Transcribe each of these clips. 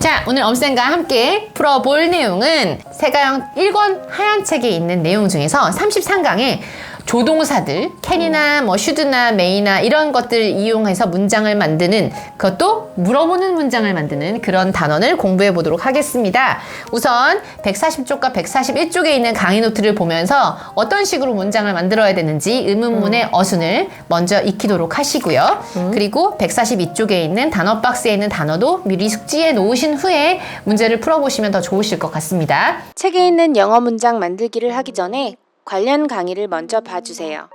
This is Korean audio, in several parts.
자, 오늘 엄쌤과 함께 풀어볼 내용은 세가형 1권 하얀 책에 있는 내용 중에서 33강에 조동사들, 캔이나 뭐 should나 may나 이런 것들 이용해서 문장을 만드는, 그것도 물어보는 문장을 만드는 그런 단원을 공부해 보도록 하겠습니다. 우선 140쪽과 141쪽에 있는 강의 노트를 보면서 어떤 식으로 문장을 만들어야 되는지 의문문의 어순을 먼저 익히도록 하시고요. 그리고 142쪽에 있는 단어 박스에 있는 단어도 미리 숙지해 놓으신 후에 문제를 풀어보시면 더 좋으실 것 같습니다. 책에 있는 영어 문장 만들기를 하기 전에 관련 강의를 먼저 봐주세요.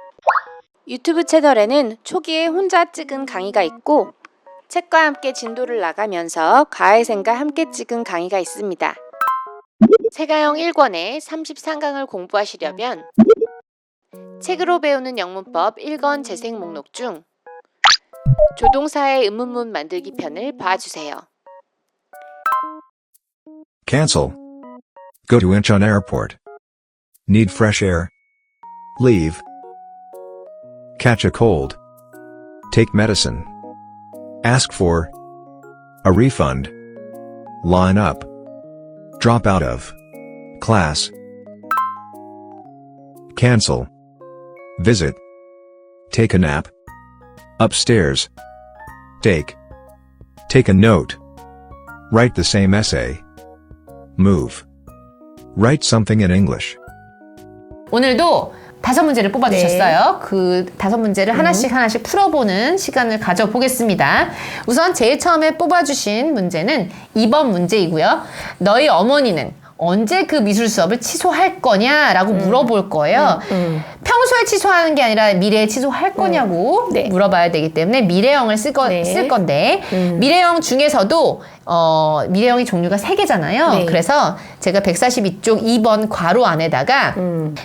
유튜브 채널에는 초기에 혼자 찍은 강의가 있고 책과 함께 진도를 나가면서 가혜생과 함께 찍은 강의가 있습니다. 세가형 1권의 33강을 공부하시려면 책으로 배우는 영문법 1권 재생 목록 중 조동사의 의문문 만들기 편을 봐주세요. Cancel. Go to Incheon Airport. Need fresh air. Leave. Catch a cold. Take medicine. Ask for a refund. Line up. Drop out of class. Cancel. Visit. Take a nap. Upstairs. Take a note. Write the same essay. Move. Write something in English. 오늘도 5문제를 뽑아주셨어요. 그 5문제를 하나씩 풀어보는 시간을 가져보겠습니다. 우선 제일 처음에 뽑아주신 문제는 2번 문제이고요. 너희 어머니는 언제 그 미술 수업을 취소할 거냐라고 물어볼 거예요. 평소에 취소하는 게 아니라 미래에 취소할 거냐고 물어봐야 되기 때문에 미래형을 쓸 건데 미래형 중에서도 미래형의 종류가 3개잖아요. 그래서 제가 142쪽 2번 괄호 안에다가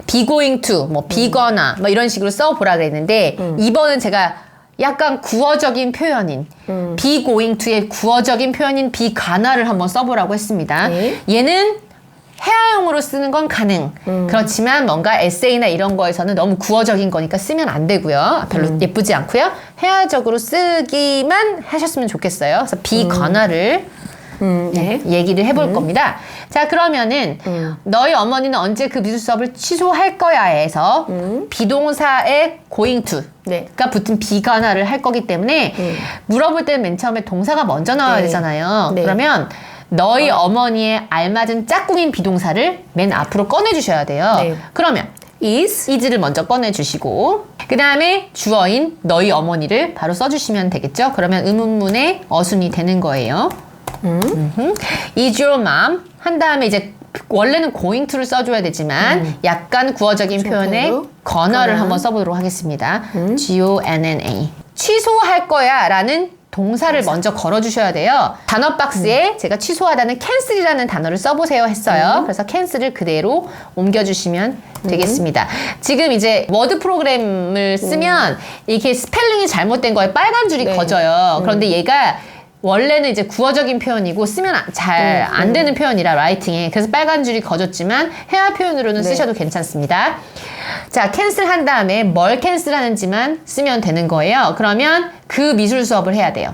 be going to, 뭐 be거나 뭐 이런 식으로 써보라 그랬는데 2번은 제가 약간 구어적인 표현인 be going to의 구어적인 표현인 be gona를 한번 써보라고 했습니다. 얘는 회화형으로 쓰는 건 가능. 그렇지만 뭔가 에세이나 이런 거에서는 너무 구어적인 거니까 쓰면 안 되고요. 별로 예쁘지 않고요. 회화적으로 쓰기만 하셨으면 좋겠어요. 그래서 be gona를 얘기를 해볼 겁니다. 자, 그러면은 너희 어머니는 언제 그 미술 수업을 취소할 거야에서 비동사의 going to가 붙은 be gona를 할 거기 때문에 물어볼 때는 맨 처음에 동사가 먼저 나와야 되잖아요. 그러면 너희 어머니에 알맞은 짝꿍인 비동사를 맨 앞으로 꺼내주셔야 돼요. 그러면 is를 먼저 꺼내주시고 그 다음에 주어인 너희 어머니를 바로 써주시면 되겠죠. 그러면 의문문의 어순이 되는 거예요. Is your mom? 한 다음에 이제 원래는 going to를 써줘야 되지만 약간 구어적인 표현에 gona를 한번 써보도록 하겠습니다. G-O-N-N-A. 취소할 거야 라는 동사를 먼저 걸어주셔야 돼요. 단어 박스에 제가 취소하다는 cancel이라는 단어를 써보세요 했어요. 그래서 cancel을 그대로 옮겨주시면 되겠습니다. 지금 이제 워드 프로그램을 쓰면 이렇게 스펠링이 잘못된 거에 빨간 줄이 거져요. 그런데 얘가 원래는 이제 구어적인 표현이고 쓰면 잘 안 되는 표현이라 라이팅에 그래서 빨간 줄이 거졌지만 회화 표현으로는 쓰셔도 괜찮습니다. 자, 캔슬 한 다음에 뭘 캔슬하는지만 쓰면 되는 거예요. 그러면 그 미술 수업을 해야 돼요.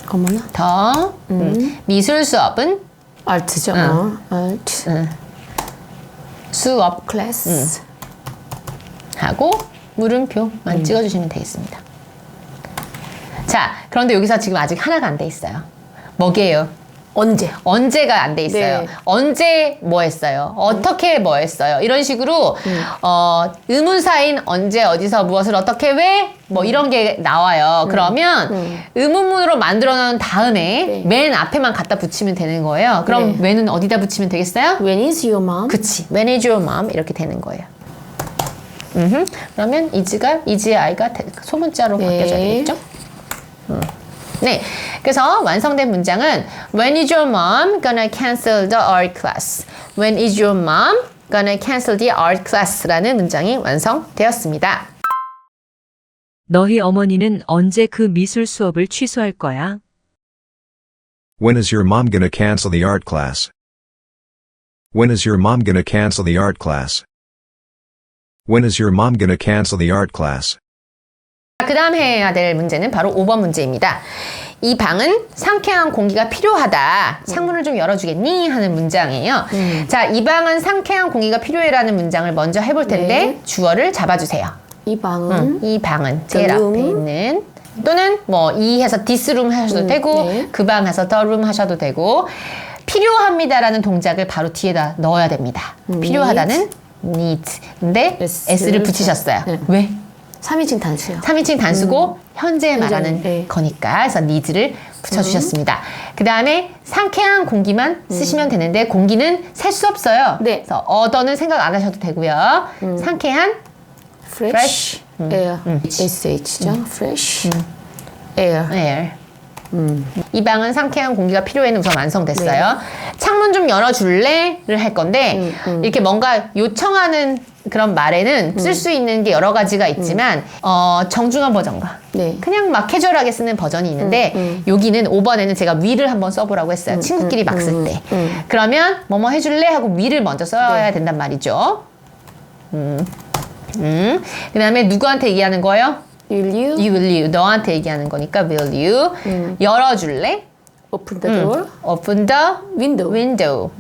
어머나. 미술 수업은 알트죠. 알트. 수업 클래스. 하고 물음표만 찍어주시면 되겠습니다. 자, 그런데 여기서 지금 아직 하나가 안 돼 있어요. 뭐게요? 언제가 안 돼 있어요. 언제 뭐 했어요? 어떻게 뭐 했어요? 이런 식으로 의문사인 언제 어디서 무엇을 어떻게 왜 뭐 이런 게 나와요. 그러면 의문문으로 만들어 놓은 다음에 맨 앞에만 갖다 붙이면 되는 거예요. 그럼 when은 어디다 붙이면 되겠어요? When is your mom? 그치. When is your mom? 이렇게 되는 거예요. 그러면 is의 I가 소문자로 바뀌어져야 되겠죠? 네, 그래서 완성된 문장은 When is your mom gonna cancel the art class? When is your mom gonna cancel the art class? 라는 문장이 완성되었습니다. 너희 어머니는 언제 그 미술 수업을 취소할 거야? When is your mom gonna cancel the art class? When is your mom gonna cancel the art class? When is your mom gonna cancel the art class? 그 다음 해야 될 문제는 바로 5번 문제입니다. 이 방은 상쾌한 공기가 필요하다. 창문을 좀 열어주겠니? 하는 문장이에요. 자, 이 방은 상쾌한 공기가 필요해라는 문장을 먼저 해볼 텐데 주어를 잡아주세요. 이 방은 이 방은 제일 The 앞에 room. 있는 또는 뭐 이 해서 this room 하셔도 되고 네. 그 방 해서 the room 하셔도 되고 필요합니다라는 동작을 바로 뒤에다 넣어야 됩니다. 필요하다는 need. 근데 s를 붙이셨어요. 네. 왜? 3인칭 단수요. 3인칭 단수고 현재 말하는 네. 거니까 그래서 need를 붙여주셨습니다. 그 다음에 상쾌한 공기만 쓰시면 되는데 공기는 셀 수 없어요. 네. 그래서 other는 생각 안 하셔도 되고요. 상쾌한 fresh air. SH죠. fresh air. air. 이 방은 상쾌한 공기가 필요해는 우선 완성됐어요. 창문 좀 열어줄래?를 할 건데 이렇게 뭔가 요청하는 그런 말에는 쓸 수 있는 게 여러 가지가 있지만 정중한 버전과 네. 그냥 막 캐주얼하게 쓰는 버전이 있는데 여기는 5번에는 제가 위를 한번 써보라고 했어요. 친구끼리 막 쓸 때. 그러면 뭐뭐 해줄래? 하고 위를 먼저 써야 된단 말이죠. 그 다음에 누구한테 얘기하는 거예요? Will you You will you. 너한테 얘기하는 거니까 will you. 열어줄래? open the door? Open the window. window.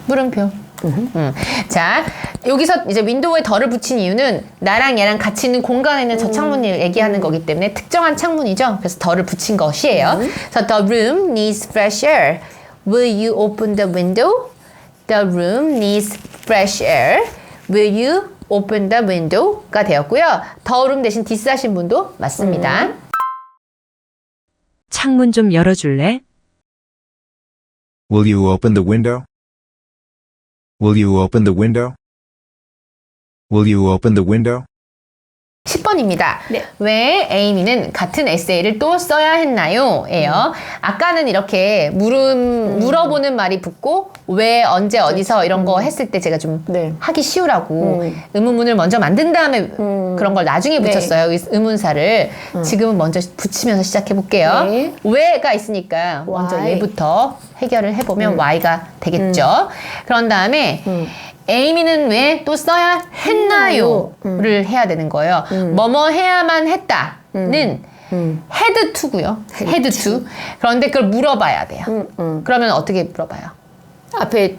물음표. 자, 여기서 이제 윈도우에 덜을 붙인 이유는 나랑 얘랑 같이 있는 공간에 있는 저 창문을 얘기하는 거기 때문에 특정한 창문이죠. 그래서 덜을 붙인 것이에요. 그래서 the room needs fresh air. Will you open the window? The room needs fresh air. Will you open the window?가 되었고요. the room 대신 this 하신 분도 맞습니다. 창문 좀 열어줄래? Will you open the window? Will you open the window? Will you open the window? 10번입니다. 네. 왜 에이미는 같은 에세이를 또 써야 했나요? 예요. 아까는 이렇게 물어보는 말이 붙고 왜, 언제, 어디서 이런 거 했을 때 제가 좀 네. 하기 쉬우라고 의문문을 먼저 만든 다음에 그런 걸 나중에 네. 붙였어요. 의문사를. 지금은 먼저 붙이면서 시작해 볼게요. 네. 왜가 있으니까 먼저 Why. 얘부터 해결을 해보면 Y가 되겠죠. 그런 다음에 에이미는 왜 또 써야 했나요?를 해야 되는 거예요. 뭐뭐 해야만 했다는 had to고요. had to. 그런데 그걸 물어봐야 돼요. 그러면 어떻게 물어봐요? 앞에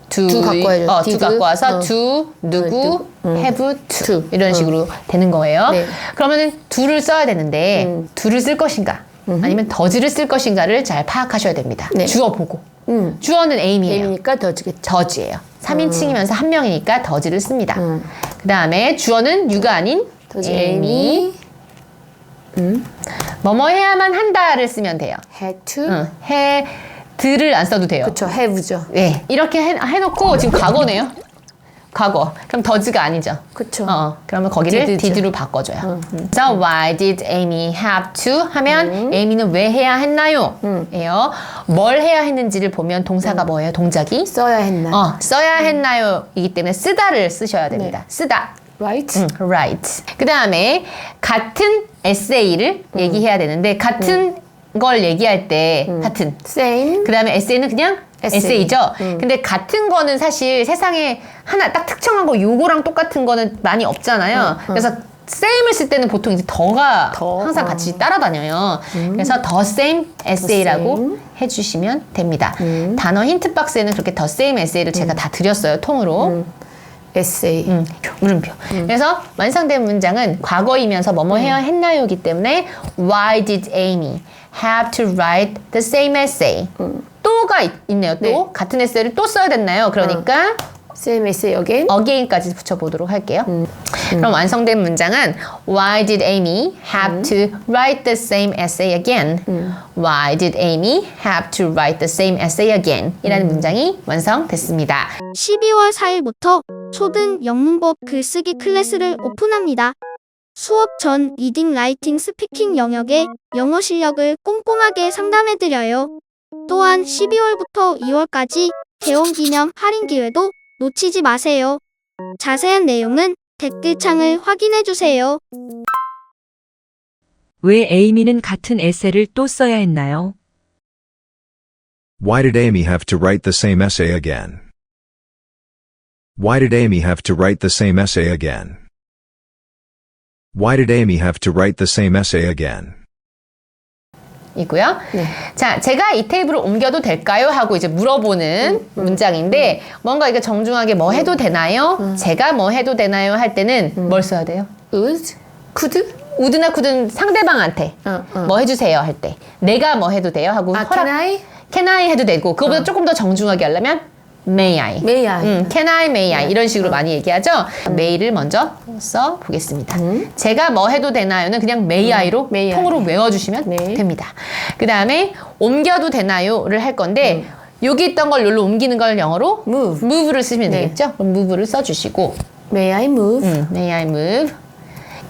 to do 갖고 와야죠. to did. 갖고 와서 to 누구 have to 이런 식으로 되는 거예요. 네. 그러면은 do를 써야 되는데 do를 쓸 것인가 아니면 does를 쓸 것인가를 잘 파악하셔야 됩니다. 네. 주어 보고. 주어는 에이미예요. M이니까 더지겠죠. 더즈예요. 3인칭이면서 한 명이니까 더즈를 씁니다. 그 다음에 주어는 you가 아닌 더지 에이미. 뭐뭐 해야만 한다를 쓰면 돼요. had to. 들을 안 써도 돼요. 그쵸. have죠. 네. 이렇게 해놓고 지금 과거네요. 과거. 그럼 더즈가 아니죠. 그쵸. 그러면 거기를 did죠. did로 바꿔줘요. 그래서 why did Amy have to 하면 Amy는 왜 해야 했나요? 예요. 뭘 해야 했는지를 보면 동사가 뭐예요? 동작이? 써야 했나? 써야 했나요? 이기 때문에 쓰다를 쓰셔야 됩니다. 쓰다. right? right. 그 다음에 같은 에세이를 얘기해야 되는데 같은 걸 얘기할 때 같은. same. 그 다음에 에세이는 그냥 에세이. 에세이죠. 근데 같은 거는 사실 세상에 하나 딱 특정한 거 요거랑 똑같은 거는 많이 없잖아요. 그래서 same을 쓸 때는 보통 이제 더가 더, 항상 같이 따라다녀요. 그래서 the same essay라고 해주시면 됩니다. 단어 힌트 박스에는 그렇게 the same essay를 제가 다 드렸어요. 통으로. essay. 물음표. 그래서 완성된 문장은 과거이면서 뭐뭐 해야 했나요이기 때문에 Why did Amy have to write the same essay? 또가 있네요. 또 네. 같은 에세이를 또 써야 됐나요? 그러니까 same essay again. again까지 붙여보도록 할게요. 그럼 완성된 문장은 Why did Amy have to write the same essay again? Why did Amy have to write the same essay again? 이라는 문장이 완성됐습니다. 12월 4일부터 초등 영문법 글쓰기 클래스를 오픈합니다. 수업 전 리딩, 라이팅, 스피킹 영역의 영어 실력을 꼼꼼하게 상담해드려요. 또한 12월부터 2월까지 개원 기념 할인 기회도 놓치지 마세요. 자세한 내용은 댓글창을 확인해주세요. 왜 에이미는 같은 에세이를 또 써야 했나요? Why did Amy have to write the same essay again? Why did Amy have to write the same essay again? Why did Amy have to write the same essay again? 이고요. 네. 자, 제가 이 테이블을 옮겨도 될까요? 하고 이제 물어보는 문장인데 뭔가 이게 정중하게 뭐 해도 되나요? 제가 뭐 해도 되나요? 할 때는 뭘 써야 돼요? would, could, would나 could는 상대방한테 뭐 해주세요 할 때 내가 뭐 해도 돼요? 하고 can I? can I 해도 되고 그거보다 조금 더 정중하게 하려면 may I. May I? can I, may I 이런 식으로 많이 얘기하죠. may를 먼저 써 보겠습니다. 제가 뭐 해도 되나요는 그냥 may I로 may I. 통으로 외워주시면 네. 됩니다. 그 다음에 옮겨도 되나요를 할 건데 여기 있던 걸 여기로 옮기는 걸 영어로 move를 쓰시면 네. 되겠죠. 그럼 move를 써주시고 May I move may I move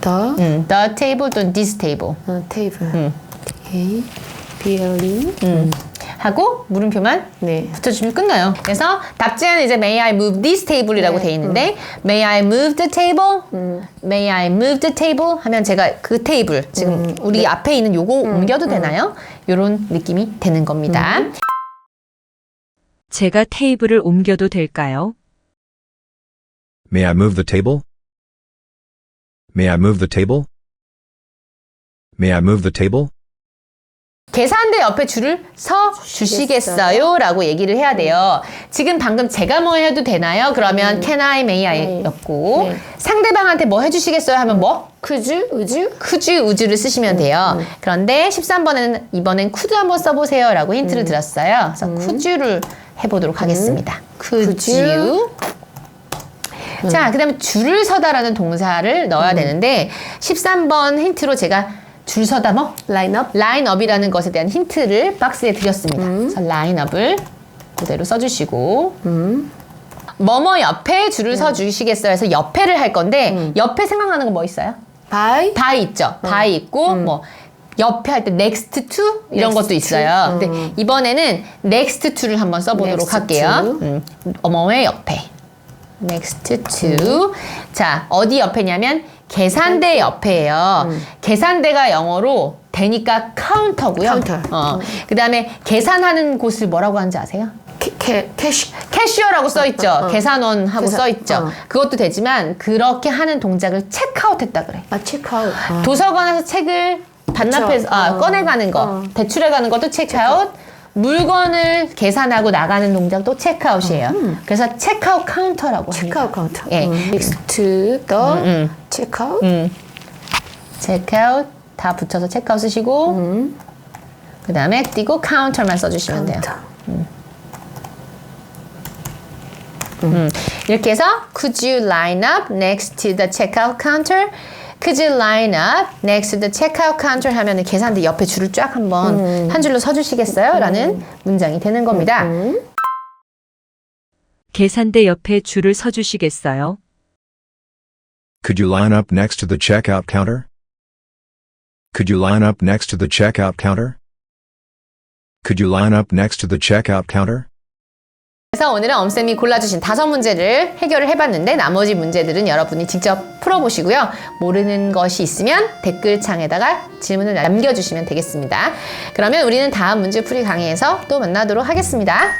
the table 또는 this table table? Okay. Peeling. 하고 물음표만 네. 붙여주면 끝나요. 그래서 답지에는 이제 may I move this table이라고 네. 돼 있는데 may I move the table? may I move the table? 하면 제가 그 테이블 지금 우리 앞에 있는 요거 옮겨도 되나요? 요런 느낌이 되는 겁니다. 제가 테이블을 옮겨도 될까요? May I move the table? May I move the table? May I move the table? 계산대 옆에 줄을 서 주시겠어요? 라고 얘기를 해야 돼요. 지금 방금 제가 뭐 해도 되나요? 그러면 can I, may I 였고 네. 상대방한테 뭐 해주시겠어요? 하면 뭐? Could you? Would you? could you, would를 쓰시면 돼요. 그런데 13번에는 이번엔 could 한번 써보세요 라고 힌트를 드렸어요. 그래서 could you를 해보도록 하겠습니다. could you. 자, 그 다음에 줄을 서다라는 동사를 넣어야 되는데 13번 힌트로 제가 줄 서다 뭐? Line up. 라인업이라는 것에 대한 힌트를 박스에 드렸습니다. 그래서 라인업을 그대로 써주시고 뭐뭐 옆에 줄을 서주시겠어요 해서 옆에를 할 건데 옆에 생각나는 거 뭐 있어요? By? by 있죠. by 있고 뭐 옆에 할 때 next to 이런 Next 것도 to. 있어요. 근데 이번에는 next to를 한번 써보도록 Next 할게요. to. 뭐뭐의 옆에 next to. 자, 어디 옆에냐면 계산대 옆에예요. 계산대가 영어로 대니까 카운터고요. 카운터. 그 다음에 계산하는 곳을 뭐라고 하는지 아세요? Cash. 캐시어라고 써있죠. 계산원하고 계산. 써있죠. 그것도 되지만 그렇게 하는 동작을 체크아웃했다 그래. check out. 도서관에서 책을 반납해서 꺼내가는 거, 대출해가는 것도 체크아웃. 물건을 계산하고 나가는 동작도 체크아웃이에요. 그래서 체크아웃 카운터라고 합니다. Check out counter. 예. Next to the check out. 체크아웃 다 붙여서 체크아웃 쓰시고 그 다음에 띄고 카운터만 써주시면 돼요. 이렇게 해서 Could you line up next to the checkout counter? Could you line up next to the checkout counter? 하면은 계산대 옆에 줄을 쫙 한번 한 줄로 서주시겠어요? 라는 문장이 되는 겁니다. 계산대 옆에 줄을 서주시겠어요? Could you line up next to the checkout counter? Could you line up next to the checkout counter? Could you line up next to the checkout counter? 그래서 오늘은 엄쌤이 골라주신 5문제를 해결을 해봤는데 나머지 문제들은 여러분이 직접 풀어보시고요. 모르는 것이 있으면 댓글창에다가 질문을 남겨주시면 되겠습니다. 그러면 우리는 다음 문제풀이 강의에서 또 만나도록 하겠습니다.